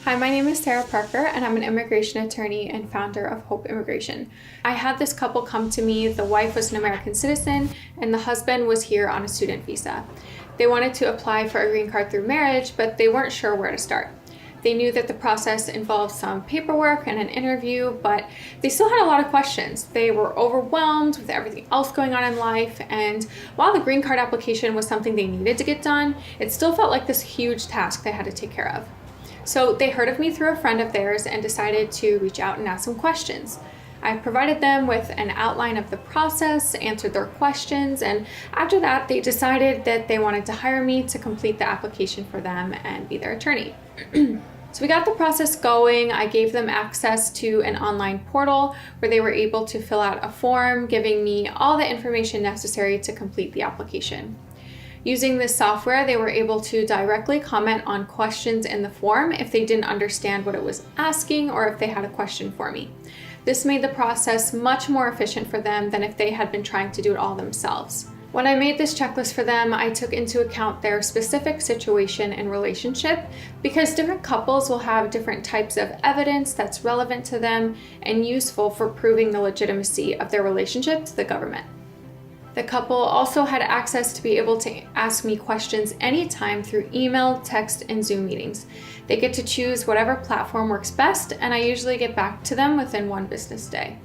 Hi, my name is Sarah Parker, and I'm an immigration attorney and founder of Hope Immigration. I had this couple come to me. The wife was an American citizen, and the husband was here on a student visa. They wanted to apply for a green card through marriage, but they weren't sure where to start. They knew that the process involved some paperwork and an interview, but they still had a lot of questions. They were overwhelmed with everything else going on in life, and while the green card application was something they needed to get done, it still felt like this huge task they had to take care of. So they heard of me through a friend of theirs and decided to reach out and ask some questions. I provided them with an outline of the process, answered their questions, and after that, they decided that they wanted to hire me to complete the application for them and be their attorney. So we got the process going. I gave them access to an online portal where they were able to fill out a form, giving me all the information necessary to complete the application. Using this software, they were able to directly comment on questions in the form if they didn't understand what it was asking or if they had a question for me. This made the process much more efficient for them than if they had been trying to do it all themselves. When I made this checklist for them, I took into account their specific situation and relationship because different couples will have different types of evidence that's relevant to them and useful for proving the legitimacy of their relationship to the government. The couple also had access to be able to ask me questions anytime through email, text, and Zoom meetings. They get to choose whatever platform works best, and I usually get back to them within one business day.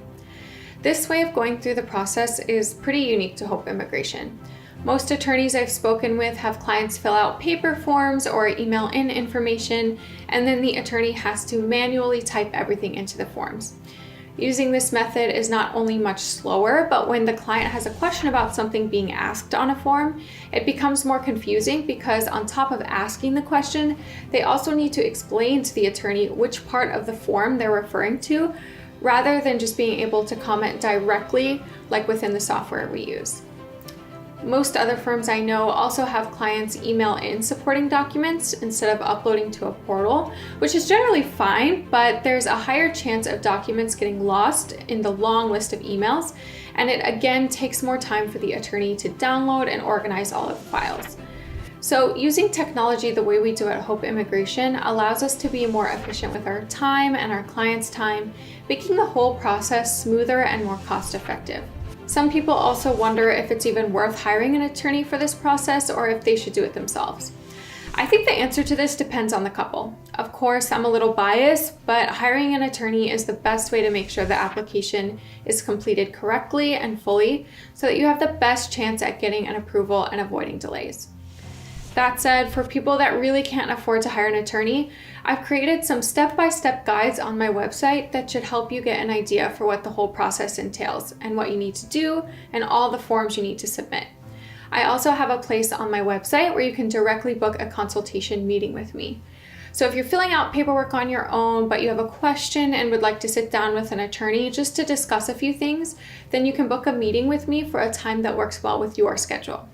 This way of going through the process is pretty unique to Hope Immigration. Most attorneys I've spoken with have clients fill out paper forms or email in information, and then the attorney has to manually type everything into the forms. Using this method is not only much slower, but when the client has a question about something being asked on a form, it becomes more confusing because on top of asking the question, they also need to explain to the attorney which part of the form they're referring to, rather than just being able to comment directly like within the software we use. Most other firms I know also have clients email in supporting documents instead of uploading to a portal, which is generally fine, but there's a higher chance of documents getting lost in the long list of emails, and it again takes more time for the attorney to download and organize all of the files. So using technology the way we do at Hope Immigration allows us to be more efficient with our time and our clients' time, making the whole process smoother and more cost-effective. Some people also wonder if it's even worth hiring an attorney for this process or if they should do it themselves. I think the answer to this depends on the couple. Of course, I'm a little biased, but hiring an attorney is the best way to make sure the application is completed correctly and fully so that you have the best chance at getting an approval and avoiding delays. That said, for people that really can't afford to hire an attorney, I've created some step-by-step guides on my website that should help you get an idea for what the whole process entails and what you need to do and all the forms you need to submit. I also have a place on my website where you can directly book a consultation meeting with me. So if you're filling out paperwork on your own, but you have a question and would like to sit down with an attorney just to discuss a few things, then you can book a meeting with me for a time that works well with your schedule.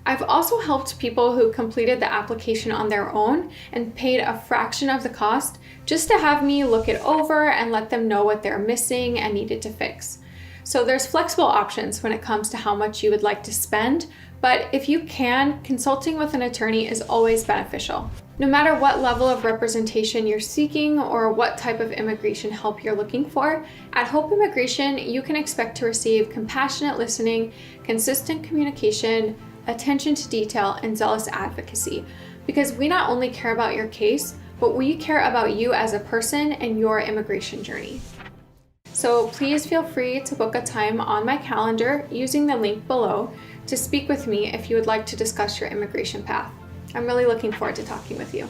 I've also helped people who completed the application on their own and paid a fraction of the cost just to have me look it over and let them know what they're missing and needed to fix. So there's flexible options when it comes to how much you would like to spend, but if you can, consulting with an attorney is always beneficial. No matter what level of representation you're seeking or what type of immigration help you're looking for, at Hope Immigration, you can expect to receive compassionate listening, consistent communication, attention to detail, and zealous advocacy, because we not only care about your case, but we care about you as a person and your immigration journey. So please feel free to book a time on my calendar using the link below to speak with me if you would like to discuss your immigration path. I'm really looking forward to talking with you.